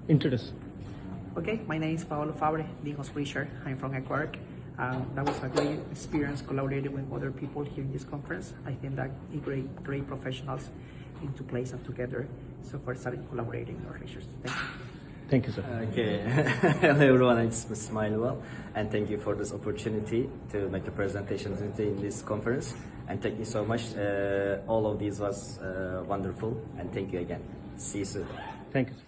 Introduce. Okay, my name is Paolo Fabre, Dean of Research. I'm from Ecuador. That was a great experience collaborating with other people here in this conference. I think that great professionals into place and together. So far, starting collaborating in our research. Thank you. Thank you, sir. Okay, hello everyone, it's Mr. Manuel, and thank you for this opportunity to make a presentation in this conference. And thank you so much. All of these was wonderful, and thank you again. See you soon. Thank you, sir.